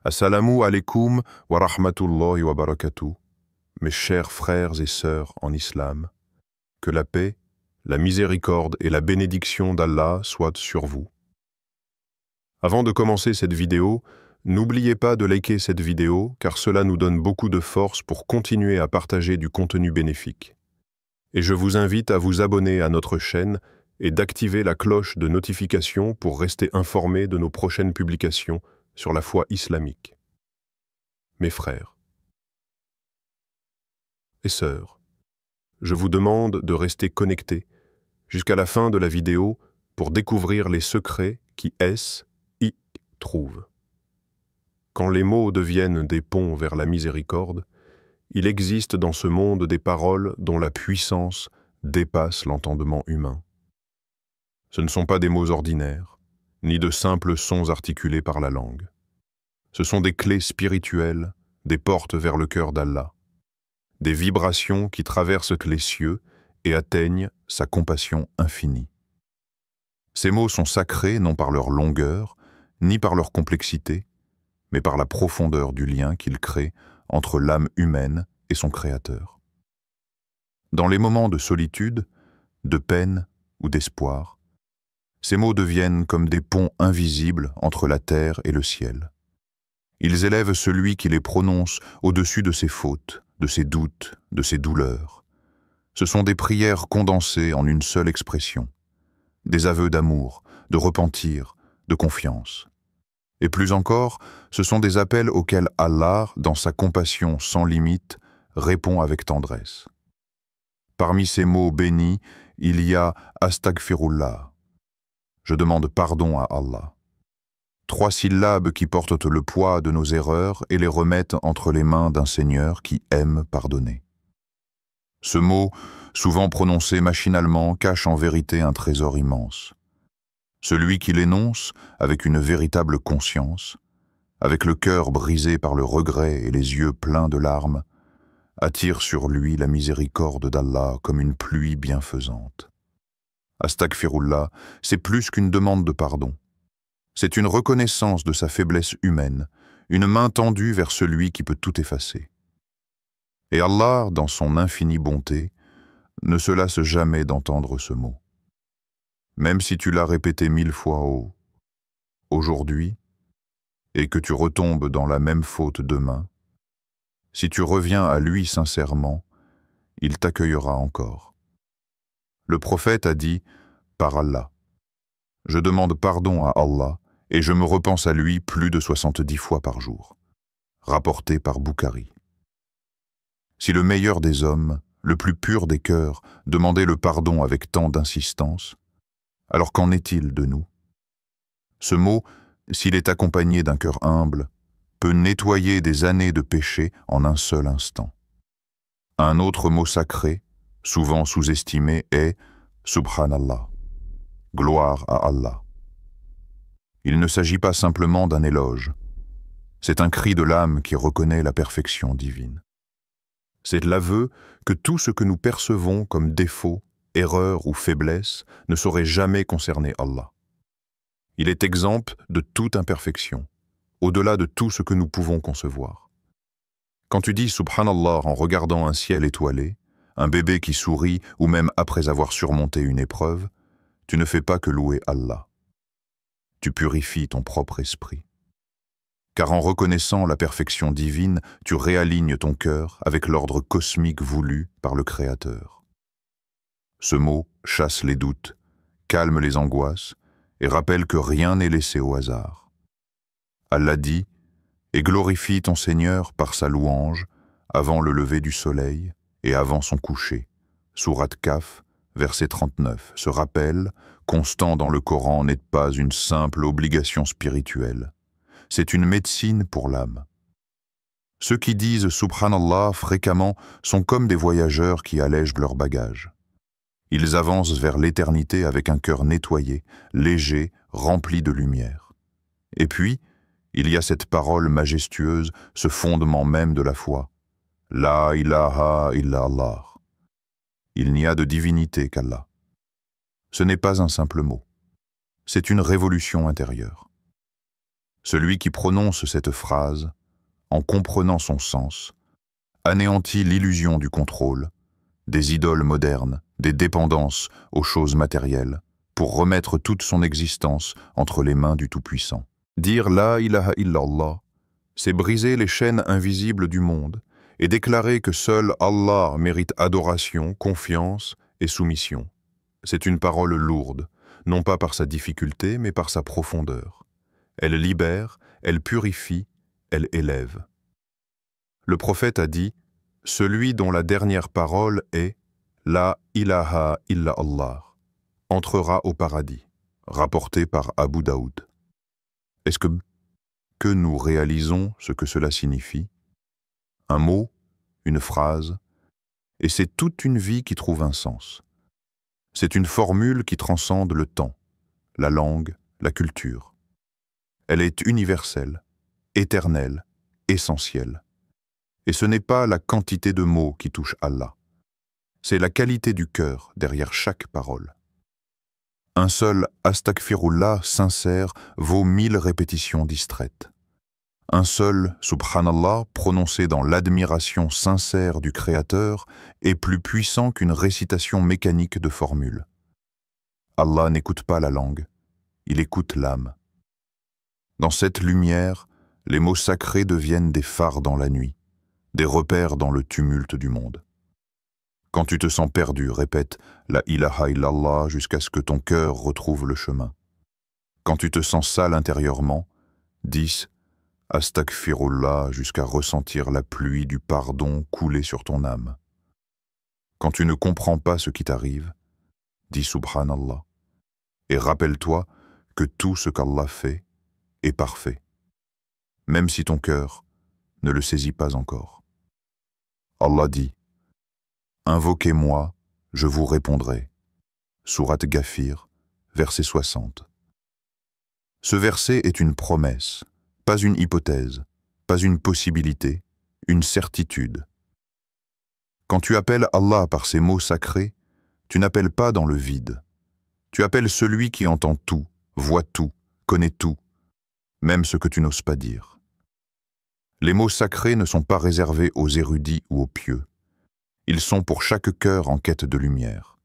Assalamu alaikum wa rahmatullahi wa barakatuh, mes chers frères et sœurs en islam, que la paix, la miséricorde et la bénédiction d'Allah soient sur vous. Avant de commencer cette vidéo, n'oubliez pas de liker cette vidéo car cela nous donne beaucoup de force pour continuer à partager du contenu bénéfique. Et je vous invite à vous abonner à notre chaîne et d'activer la cloche de notification pour rester informé de nos prochaines publications sur la foi islamique. Mes frères et sœurs, je vous demande de rester connectés jusqu'à la fin de la vidéo pour découvrir les secrets qui y trouvent. Quand les mots deviennent des ponts vers la miséricorde, il existe dans ce monde des paroles dont la puissance dépasse l'entendement humain. Ce ne sont pas des mots ordinaires, ni de simples sons articulés par la langue. Ce sont des clés spirituelles, des portes vers le cœur d'Allah, des vibrations qui traversent les cieux et atteignent sa compassion infinie. Ces mots sont sacrés non par leur longueur, ni par leur complexité, mais par la profondeur du lien qu'ils créent entre l'âme humaine et son Créateur. Dans les moments de solitude, de peine ou d'espoir, ces mots deviennent comme des ponts invisibles entre la terre et le ciel. Ils élèvent celui qui les prononce au-dessus de ses fautes, de ses doutes, de ses douleurs. Ce sont des prières condensées en une seule expression, des aveux d'amour, de repentir, de confiance. Et plus encore, ce sont des appels auxquels Allah, dans sa compassion sans limite, répond avec tendresse. Parmi ces mots bénis, il y a « Astaghfirullah ». Je demande pardon à Allah. 3 syllabes qui portent le poids de nos erreurs et les remettent entre les mains d'un Seigneur qui aime pardonner. Ce mot, souvent prononcé machinalement, cache en vérité un trésor immense. Celui qui l'énonce, avec une véritable conscience, avec le cœur brisé par le regret et les yeux pleins de larmes, attire sur lui la miséricorde d'Allah comme une pluie bienfaisante. Astaghfirullah, c'est plus qu'une demande de pardon. C'est une reconnaissance de sa faiblesse humaine, une main tendue vers celui qui peut tout effacer. Et Allah, dans son infinie bonté, ne se lasse jamais d'entendre ce mot. Même si tu l'as répété 1000 fois aujourd'hui, et que tu retombes dans la même faute demain, si tu reviens à lui sincèrement, il t'accueillera encore. Le prophète a dit « Par Allah, je demande pardon à Allah et je me repense à lui plus de 70 fois par jour. » Rapporté par Boukhari. Si le meilleur des hommes, le plus pur des cœurs, demandait le pardon avec tant d'insistance, alors qu'en est-il de nous? Ce mot, s'il est accompagné d'un cœur humble, peut nettoyer des années de péché en un seul instant. Un autre mot sacré, souvent sous-estimé, est « Subhanallah », gloire à Allah. Il ne s'agit pas simplement d'un éloge. C'est un cri de l'âme qui reconnaît la perfection divine. C'est l'aveu que tout ce que nous percevons comme défaut, erreur ou faiblesse ne saurait jamais concerner Allah. Il est exempt de toute imperfection, au-delà de tout ce que nous pouvons concevoir. Quand tu dis Subhanallah en regardant un ciel étoilé, un bébé qui sourit ou même après avoir surmonté une épreuve, tu ne fais pas que louer Allah. Tu purifies ton propre esprit. Car en reconnaissant la perfection divine, tu réalignes ton cœur avec l'ordre cosmique voulu par le Créateur. Ce mot chasse les doutes, calme les angoisses et rappelle que rien n'est laissé au hasard. Allah dit « Et glorifie ton Seigneur par sa louange avant le lever du soleil et avant son coucher. » Sourate Kaf, verset 39. Ce rappel, constant dans le Coran, n'est pas une simple obligation spirituelle. C'est une médecine pour l'âme. Ceux qui disent « Subhanallah » fréquemment sont comme des voyageurs qui allègent leurs bagages. Ils avancent vers l'éternité avec un cœur nettoyé, léger, rempli de lumière. Et puis, il y a cette parole majestueuse, ce fondement même de la foi. « La ilaha illa Allah » Il n'y a de divinité qu'Allah. Ce n'est pas un simple mot. C'est une révolution intérieure. Celui qui prononce cette phrase, en comprenant son sens, anéantit l'illusion du contrôle, des idoles modernes, des dépendances aux choses matérielles, pour remettre toute son existence entre les mains du Tout-Puissant. Dire La ilaha illallah, c'est briser les chaînes invisibles du monde et déclarer que seul Allah mérite adoration, confiance et soumission. C'est une parole lourde, non pas par sa difficulté, mais par sa profondeur. Elle libère, elle purifie, elle élève. Le prophète a dit « Celui dont la dernière parole est « La ilaha illallah » entrera au paradis », rapporté par Abu Daoud. Est-ce que nous réalisons ce que cela signifie? Un mot, une phrase, et c'est toute une vie qui trouve un sens. C'est une formule qui transcende le temps, la langue, la culture. Elle est universelle, éternelle, essentielle. Et ce n'est pas la quantité de mots qui touche Allah. C'est la qualité du cœur derrière chaque parole. Un seul astaghfirullah sincère vaut 1000 répétitions distraites. Un seul subhanallah prononcé dans l'admiration sincère du Créateur est plus puissant qu'une récitation mécanique de formules. Allah n'écoute pas la langue, il écoute l'âme. Dans cette lumière, les mots sacrés deviennent des phares dans la nuit, des repères dans le tumulte du monde. Quand tu te sens perdu, répète la ilaha illallah jusqu'à ce que ton cœur retrouve le chemin. Quand tu te sens sale intérieurement, dis astaghfirullah jusqu'à ressentir la pluie du pardon couler sur ton âme. Quand tu ne comprends pas ce qui t'arrive, dis subhanallah et rappelle-toi que tout ce qu'Allah fait est parfait, même si ton cœur ne le saisit pas encore. Allah dit « Invoquez-moi, je vous répondrai » Sourate Ghafir, verset 60. Ce verset est une promesse, pas une hypothèse, pas une possibilité, une certitude. Quand tu appelles Allah par ces mots sacrés, tu n'appelles pas dans le vide. Tu appelles celui qui entend tout, voit tout, connaît tout, même ce que tu n'oses pas dire. Les mots sacrés ne sont pas réservés aux érudits ou aux pieux. Ils sont pour chaque cœur en quête de lumière.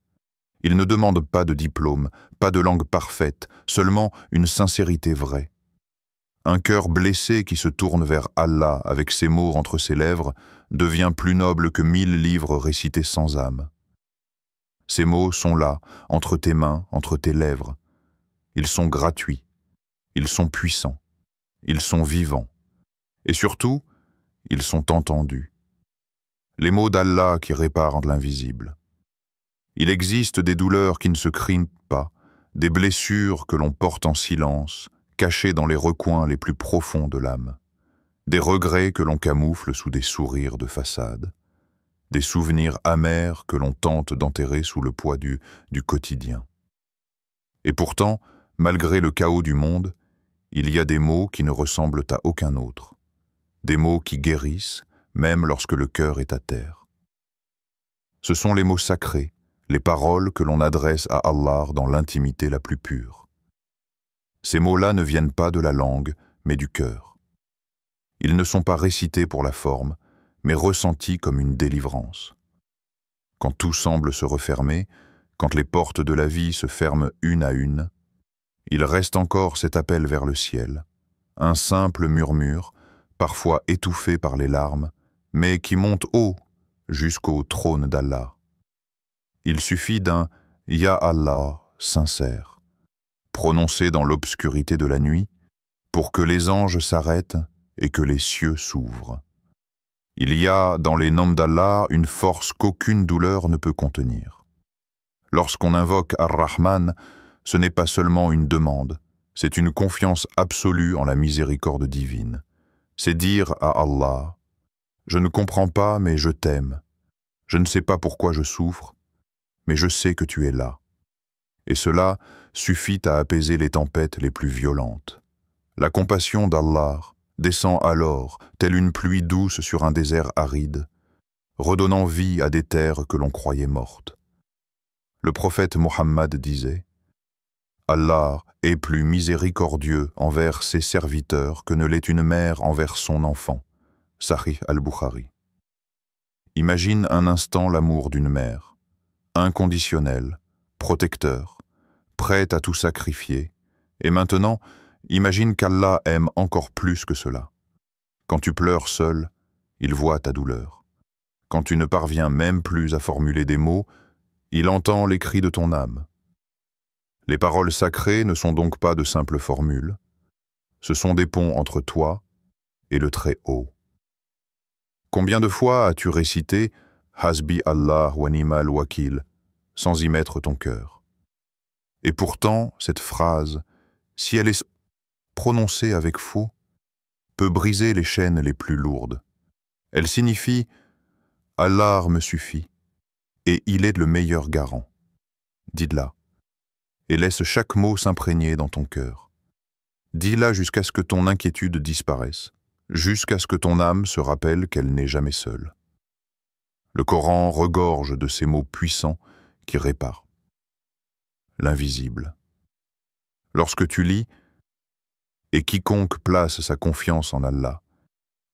Ils ne demandent pas de diplôme, pas de langue parfaite, seulement une sincérité vraie. Un cœur blessé qui se tourne vers Allah avec ses mots entre ses lèvres devient plus noble que 1000 livres récités sans âme. Ces mots sont là, entre tes mains, entre tes lèvres. Ils sont gratuits, ils sont puissants, ils sont vivants. Et surtout, ils sont entendus. Les mots d'Allah qui réparent l'invisible. Il existe des douleurs qui ne se crient pas, des blessures que l'on porte en silence, cachées dans les recoins les plus profonds de l'âme, des regrets que l'on camoufle sous des sourires de façade, des souvenirs amers que l'on tente d'enterrer sous le poids du quotidien. Et pourtant, malgré le chaos du monde, il y a des mots qui ne ressemblent à aucun autre, des mots qui guérissent, même lorsque le cœur est à terre. Ce sont les mots sacrés, les paroles que l'on adresse à Allah dans l'intimité la plus pure. Ces mots-là ne viennent pas de la langue, mais du cœur. Ils ne sont pas récités pour la forme, mais ressentis comme une délivrance. Quand tout semble se refermer, quand les portes de la vie se ferment une à une, il reste encore cet appel vers le ciel, un simple murmure, parfois étouffé par les larmes, mais qui monte haut jusqu'au trône d'Allah. Il suffit d'un « Ya Allah » sincère, prononcé dans l'obscurité de la nuit, pour que les anges s'arrêtent et que les cieux s'ouvrent. Il y a dans les noms d'Allah une force qu'aucune douleur ne peut contenir. Lorsqu'on invoque Ar-Rahman, ce n'est pas seulement une demande, c'est une confiance absolue en la miséricorde divine. C'est dire à Allah « Je ne comprends pas, mais je t'aime. Je ne sais pas pourquoi je souffre, mais je sais que tu es là. » Et cela suffit à apaiser les tempêtes les plus violentes. La compassion d'Allah descend alors, telle une pluie douce sur un désert aride, redonnant vie à des terres que l'on croyait mortes. Le prophète Mohammed disait Allah est plus miséricordieux envers ses serviteurs que ne l'est une mère envers son enfant. Sahih al-Bukhari. Imagine un instant l'amour d'une mère, inconditionnel, protecteur, prête à tout sacrifier, et maintenant, imagine qu'Allah aime encore plus que cela. Quand tu pleures seul, il voit ta douleur. Quand tu ne parviens même plus à formuler des mots, il entend les cris de ton âme. Les paroles sacrées ne sont donc pas de simples formules, ce sont des ponts entre toi et le Très-Haut. Combien de fois as-tu récité « Hasbi Allah wa ni'mal wakil » sans y mettre ton cœur? Et pourtant, cette phrase, si elle est prononcée avec faux, peut briser les chaînes les plus lourdes. Elle signifie « Allah me suffit et il est le meilleur garant ». Dis-la et laisse chaque mot s'imprégner dans ton cœur. Dis-la jusqu'à ce que ton inquiétude disparaisse, jusqu'à ce que ton âme se rappelle qu'elle n'est jamais seule. Le Coran regorge de ces mots puissants qui réparent. L'invisible. Lorsque tu lis « Et quiconque place sa confiance en Allah,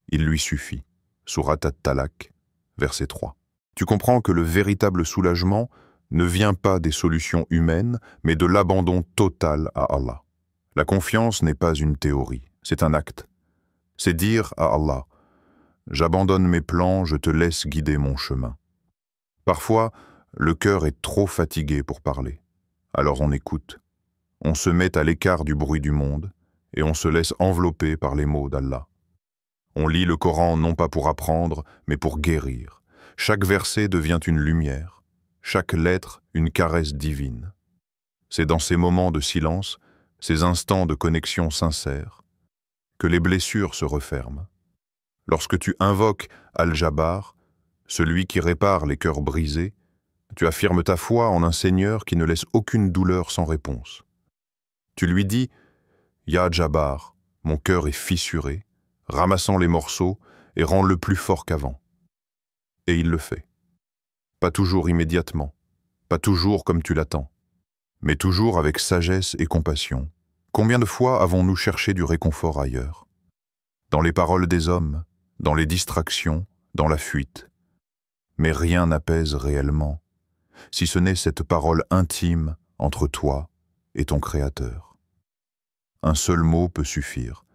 il lui suffit » Surat At-Talaq, verset 3. Tu comprends que le véritable soulagement ne vient pas des solutions humaines, mais de l'abandon total à Allah. La confiance n'est pas une théorie, c'est un acte. C'est dire à Allah « J'abandonne mes plans, je te laisse guider mon chemin ». Parfois, le cœur est trop fatigué pour parler. Alors on écoute. On se met à l'écart du bruit du monde et on se laisse envelopper par les mots d'Allah. On lit le Coran non pas pour apprendre, mais pour guérir. Chaque verset devient une lumière, chaque lettre une caresse divine. C'est dans ces moments de silence, ces instants de connexion sincère, que les blessures se referment. Lorsque tu invoques Al-Jabbar, celui qui répare les cœurs brisés, tu affirmes ta foi en un Seigneur qui ne laisse aucune douleur sans réponse. Tu lui dis « Ya Jabbar, mon cœur est fissuré, ramassant les morceaux et rends-le plus fort qu'avant. » Et il le fait. Pas toujours immédiatement, pas toujours comme tu l'attends, mais toujours avec sagesse et compassion. Combien de fois avons-nous cherché du réconfort ailleurs? Dans les paroles des hommes, dans les distractions, dans la fuite. Mais rien n'apaise réellement, si ce n'est cette parole intime entre toi et ton Créateur. Un seul mot peut suffire.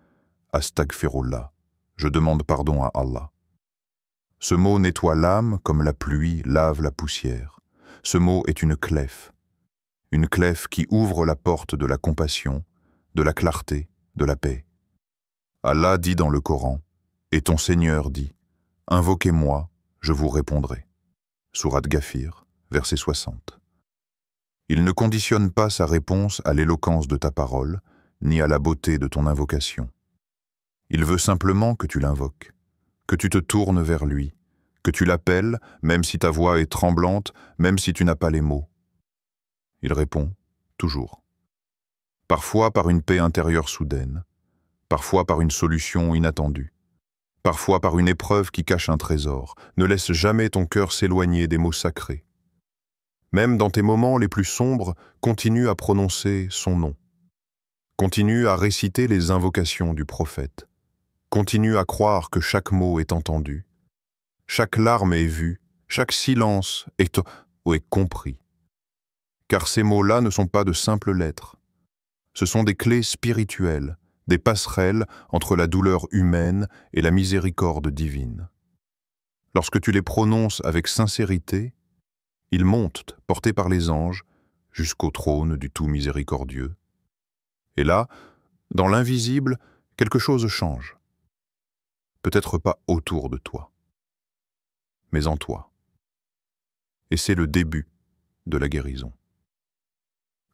Astaghfirullah, je demande pardon à Allah. Ce mot nettoie l'âme comme la pluie lave la poussière. Ce mot est une clef qui ouvre la porte de la compassion, de la clarté, de la paix. Allah dit dans le Coran, et ton Seigneur dit, « Invoquez-moi, je vous répondrai. » Sourate Ghafir, verset 60. Il ne conditionne pas sa réponse à l'éloquence de ta parole, ni à la beauté de ton invocation. Il veut simplement que tu l'invoques, que tu te tournes vers lui, que tu l'appelles, même si ta voix est tremblante, même si tu n'as pas les mots. Il répond, toujours. Parfois par une paix intérieure soudaine, parfois par une solution inattendue, parfois par une épreuve qui cache un trésor. Ne laisse jamais ton cœur s'éloigner des mots sacrés. Même dans tes moments les plus sombres, continue à prononcer son nom. Continue à réciter les invocations du prophète. Continue à croire que chaque mot est entendu, chaque larme est vue, chaque silence est compris. Car ces mots-là ne sont pas de simples lettres. Ce sont des clés spirituelles, des passerelles entre la douleur humaine et la miséricorde divine. Lorsque tu les prononces avec sincérité, ils montent, portés par les anges, jusqu'au trône du tout miséricordieux. Et là, dans l'invisible, quelque chose change. Peut-être pas autour de toi, mais en toi. Et c'est le début de la guérison.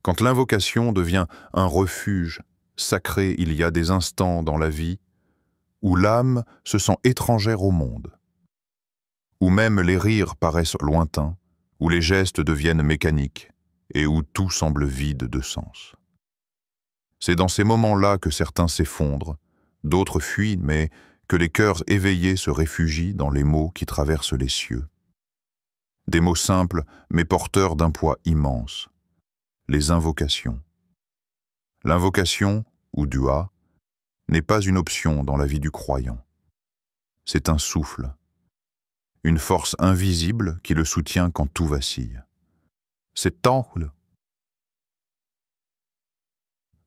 Quand l'invocation devient un refuge sacré, il y a des instants dans la vie où l'âme se sent étrangère au monde, où même les rires paraissent lointains, où les gestes deviennent mécaniques et où tout semble vide de sens. C'est dans ces moments-là que certains s'effondrent, d'autres fuient, mais que les cœurs éveillés se réfugient dans les mots qui traversent les cieux. Des mots simples, mais porteurs d'un poids immense. Les invocations. L'invocation, ou dua, n'est pas une option dans la vie du croyant. C'est un souffle, une force invisible qui le soutient quand tout vacille. C'est tahl.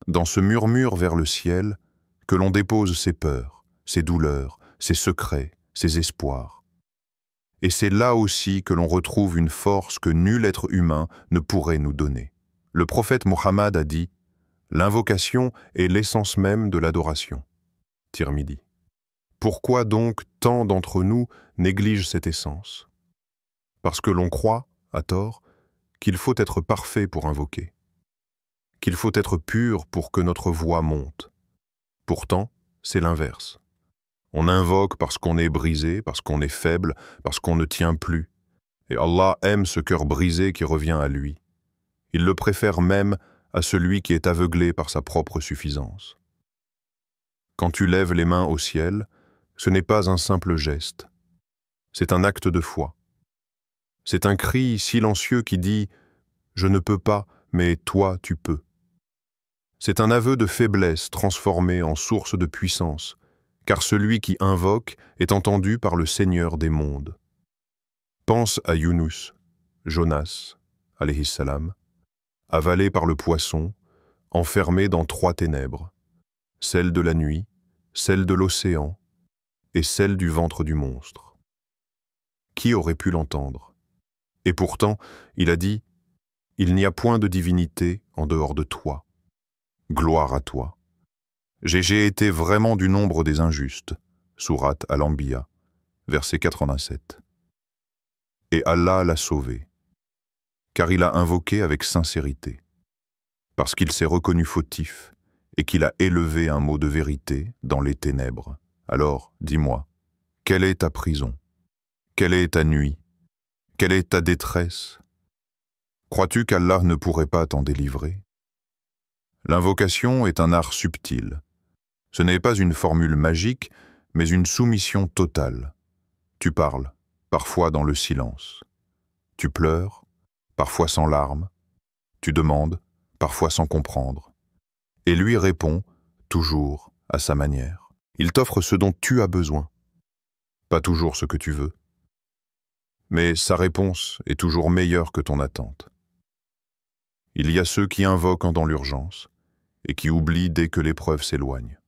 Dans ce murmure vers le ciel, que l'on dépose ses peurs, ses douleurs, ses secrets, ses espoirs. Et c'est là aussi que l'on retrouve une force que nul être humain ne pourrait nous donner. Le prophète Mohammed a dit « L'invocation est l'essence même de l'adoration ». Tirmidhi. Pourquoi donc tant d'entre nous négligent cette essence? Parce que l'on croit, à tort, qu'il faut être parfait pour invoquer, qu'il faut être pur pour que notre voix monte. Pourtant, c'est l'inverse. On invoque parce qu'on est brisé, parce qu'on est faible, parce qu'on ne tient plus. Et Allah aime ce cœur brisé qui revient à lui. Il le préfère même à celui qui est aveuglé par sa propre suffisance. Quand tu lèves les mains au ciel, ce n'est pas un simple geste. C'est un acte de foi. C'est un cri silencieux qui dit « Je ne peux pas, mais toi tu peux ». C'est un aveu de faiblesse transformé en source de puissance, car celui qui invoque est entendu par le Seigneur des mondes. Pense à Yunus, Jonas, alayhi salam, avalé par le poisson, enfermé dans 3 ténèbres, celle de la nuit, celle de l'océan et celle du ventre du monstre. Qui aurait pu l'entendre? Et pourtant, il a dit « Il n'y a point de divinité en dehors de toi. Gloire à toi. J'ai été vraiment du nombre des injustes. » Sourate Al-Anbiya, verset 87. Et Allah l'a sauvé, car il a invoqué avec sincérité, parce qu'il s'est reconnu fautif et qu'il a élevé un mot de vérité dans les ténèbres. Alors, dis-moi, quelle est ta prison? Quelle est ta nuit? Quelle est ta détresse? Crois-tu qu'Allah ne pourrait pas t'en délivrer? L'invocation est un art subtil. Ce n'est pas une formule magique, mais une soumission totale. Tu parles, parfois dans le silence. Tu pleures, parfois sans larmes. Tu demandes, parfois sans comprendre. Et lui répond, toujours à sa manière. Il t'offre ce dont tu as besoin. Pas toujours ce que tu veux. Mais sa réponse est toujours meilleure que ton attente. Il y a ceux qui invoquent dans l'urgence et qui oublient dès que l'épreuve s'éloigne.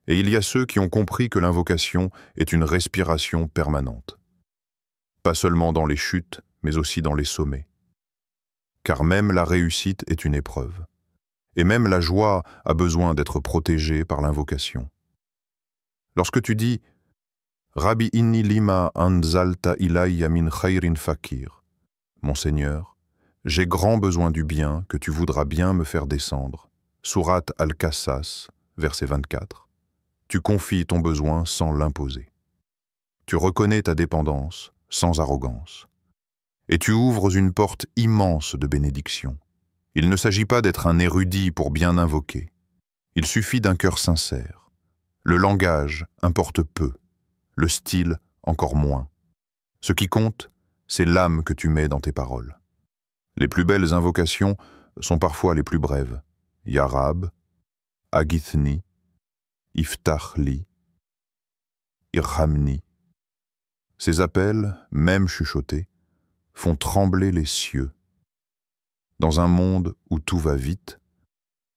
Et il y a ceux qui ont compris que l'invocation est une respiration permanente. Pas seulement dans les chutes, mais aussi dans les sommets. Car même la réussite est une épreuve. Et même la joie a besoin d'être protégée par l'invocation. Lorsque tu dis « Rabbi inni lima anzalta ilayya min khayrin fakir » Mon Seigneur, j'ai grand besoin du bien que tu voudras bien me faire descendre. Sourate Al-Qassas, verset 24. Tu confies ton besoin sans l'imposer. Tu reconnais ta dépendance sans arrogance. Et tu ouvres une porte immense de bénédiction. Il ne s'agit pas d'être un érudit pour bien invoquer. Il suffit d'un cœur sincère. Le langage importe peu, le style encore moins. Ce qui compte, c'est l'âme que tu mets dans tes paroles. Les plus belles invocations sont parfois les plus brèves. Ya Rab, Agithni, Iftah li, Irhamni. Ces appels, même chuchotés, font trembler les cieux. Dans un monde où tout va vite,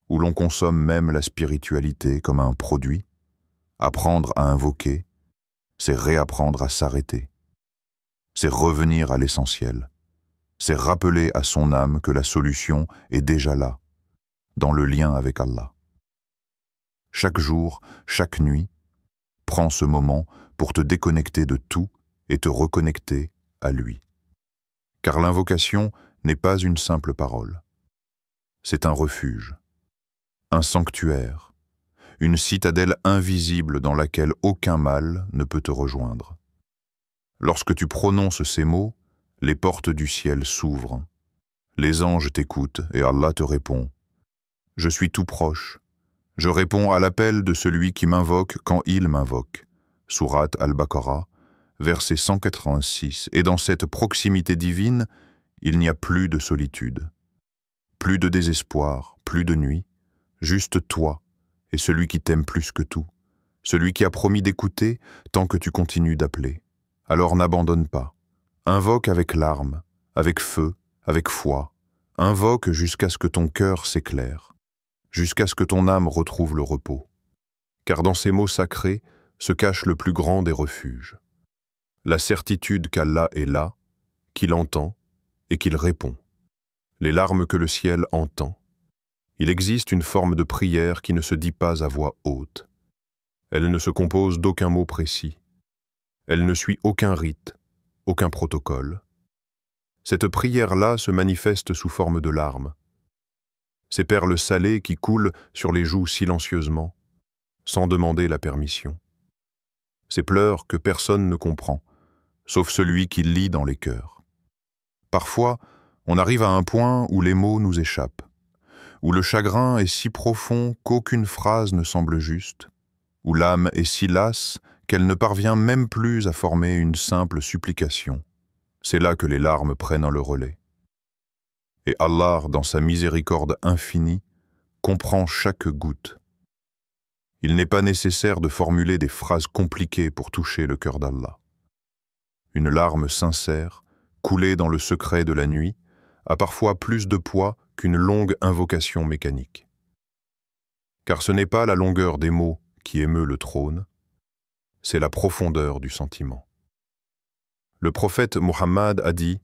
où l'on consomme même la spiritualité comme un produit, apprendre à invoquer, c'est réapprendre à s'arrêter. C'est revenir à l'essentiel. C'est rappeler à son âme que la solution est déjà là, dans le lien avec Allah. Chaque jour, chaque nuit, prends ce moment pour te déconnecter de tout et te reconnecter à lui. Car l'invocation n'est pas une simple parole. C'est un refuge, un sanctuaire, une citadelle invisible dans laquelle aucun mal ne peut te rejoindre. Lorsque tu prononces ces mots, les portes du ciel s'ouvrent. Les anges t'écoutent et Allah te répond. Je suis tout proche. Je réponds à l'appel de celui qui m'invoque quand il m'invoque. Sourate Al-Baqarah, verset 186. Et dans cette proximité divine, il n'y a plus de solitude, plus de désespoir, plus de nuit, juste toi et celui qui t'aime plus que tout, celui qui a promis d'écouter tant que tu continues d'appeler. Alors n'abandonne pas. Invoque avec larmes, avec feu, avec foi. Invoque jusqu'à ce que ton cœur s'éclaire, jusqu'à ce que ton âme retrouve le repos. Car dans ces mots sacrés se cache le plus grand des refuges. La certitude qu'Allah est là, qu'il entend et qu'il répond. Les larmes que le ciel entend. Il existe une forme de prière qui ne se dit pas à voix haute. Elle ne se compose d'aucun mot précis. Elle ne suit aucun rite, aucun protocole. Cette prière-là se manifeste sous forme de larmes. Ces perles salées qui coulent sur les joues silencieusement, sans demander la permission. Ces pleurs que personne ne comprend, sauf celui qui lit dans les cœurs. Parfois, on arrive à un point où les mots nous échappent, où le chagrin est si profond qu'aucune phrase ne semble juste, où l'âme est si lasse qu'elle ne parvient même plus à former une simple supplication. C'est là que les larmes prennent le relais. Et Allah, dans sa miséricorde infinie, comprend chaque goutte. Il n'est pas nécessaire de formuler des phrases compliquées pour toucher le cœur d'Allah. Une larme sincère, coulée dans le secret de la nuit, a parfois plus de poids qu'une longue invocation mécanique. Car ce n'est pas la longueur des mots qui émeut le trône, c'est la profondeur du sentiment. Le prophète Muhammad a dit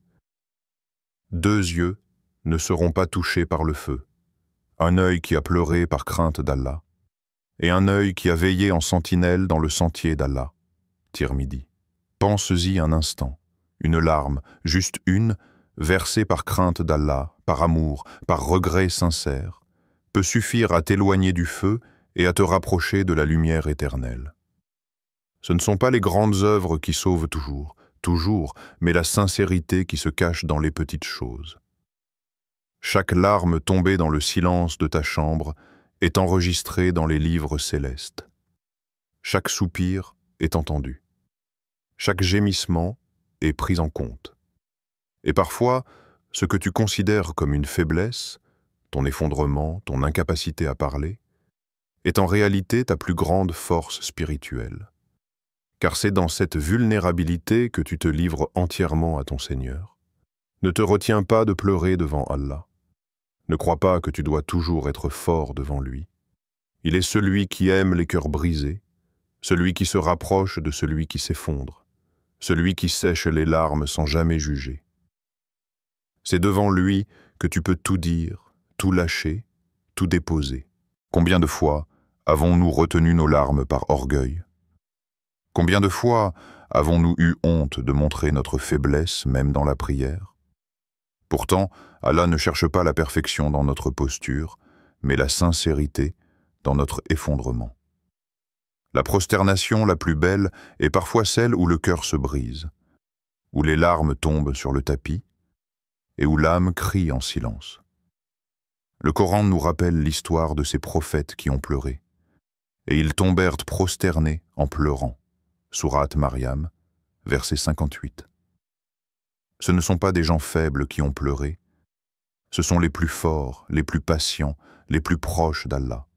« 2 yeux ne seront pas touchés par le feu, un œil qui a pleuré par crainte d'Allah, et un œil qui a veillé en sentinelle dans le sentier d'Allah. » Tirmidhi. Pense-y un instant, une larme, juste une, versée par crainte d'Allah, par amour, par regret sincère, peut suffire à t'éloigner du feu et à te rapprocher de la lumière éternelle. Ce ne sont pas les grandes œuvres qui sauvent toujours, mais la sincérité qui se cache dans les petites choses. Chaque larme tombée dans le silence de ta chambre est enregistrée dans les livres célestes. Chaque soupir est entendu. Chaque gémissement est pris en compte. Et parfois, ce que tu considères comme une faiblesse, ton effondrement, ton incapacité à parler, est en réalité ta plus grande force spirituelle. Car c'est dans cette vulnérabilité que tu te livres entièrement à ton Seigneur. Ne te retiens pas de pleurer devant Allah. Ne crois pas que tu dois toujours être fort devant lui. Il est celui qui aime les cœurs brisés, celui qui se rapproche de celui qui s'effondre, celui qui sèche les larmes sans jamais juger. C'est devant lui que tu peux tout dire, tout lâcher, tout déposer. Combien de fois avons-nous retenu nos larmes par orgueil? Combien de fois avons-nous eu honte de montrer notre faiblesse même dans la prière? Pourtant, Allah ne cherche pas la perfection dans notre posture, mais la sincérité dans notre effondrement. La prosternation la plus belle est parfois celle où le cœur se brise, où les larmes tombent sur le tapis et où l'âme crie en silence. Le Coran nous rappelle l'histoire de ces prophètes qui ont pleuré, et ils tombèrent prosternés en pleurant. Sourate Maryam, verset 58. Ce ne sont pas des gens faibles qui ont pleuré, ce sont les plus forts, les plus patients, les plus proches d'Allah.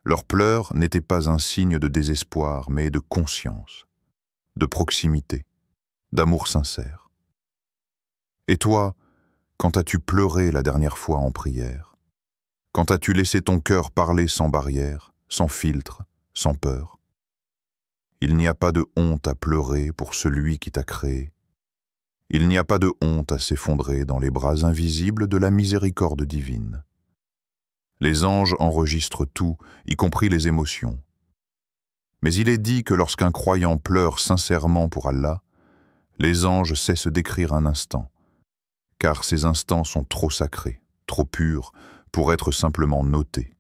Leurs pleurs n'étaient pas un signe de désespoir, mais de conscience, de proximité, d'amour sincère. Et toi, quand as-tu pleuré la dernière fois en prière? Quand as-tu laissé ton cœur parler sans barrière, sans filtre, sans peur? Il n'y a pas de honte à pleurer pour celui qui t'a créé. Il n'y a pas de honte à s'effondrer dans les bras invisibles de la miséricorde divine. Les anges enregistrent tout, y compris les émotions. Mais il est dit que lorsqu'un croyant pleure sincèrement pour Allah, les anges cessent d'écrire un instant, car ces instants sont trop sacrés, trop purs, pour être simplement notés.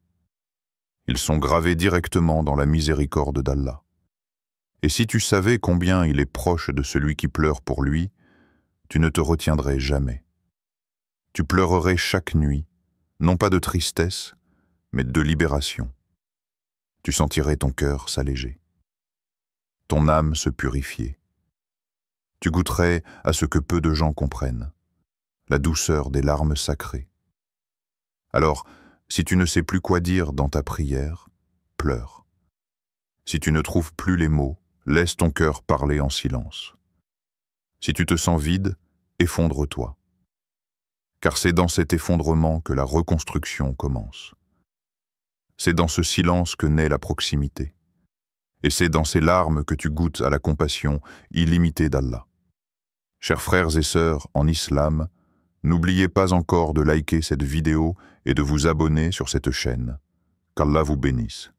Ils sont gravés directement dans la miséricorde d'Allah. Et si tu savais combien il est proche de celui qui pleure pour lui, tu ne te retiendrais jamais. Tu pleurerais chaque nuit, non pas de tristesse, mais de libération. Tu sentirais ton cœur s'alléger, ton âme se purifier. Tu goûterais à ce que peu de gens comprennent, la douceur des larmes sacrées. Alors, Si tu ne sais plus quoi dire dans ta prière, pleure. Si tu ne trouves plus les mots, laisse ton cœur parler en silence. Si tu te sens vide, effondre-toi. Car c'est dans cet effondrement que la reconstruction commence. C'est dans ce silence que naît la proximité. Et c'est dans ces larmes que tu goûtes à la compassion illimitée d'Allah. Chers frères et sœurs en islam, n'oubliez pas encore de liker cette vidéo et de vous abonner sur cette chaîne. Qu'Allah vous bénisse.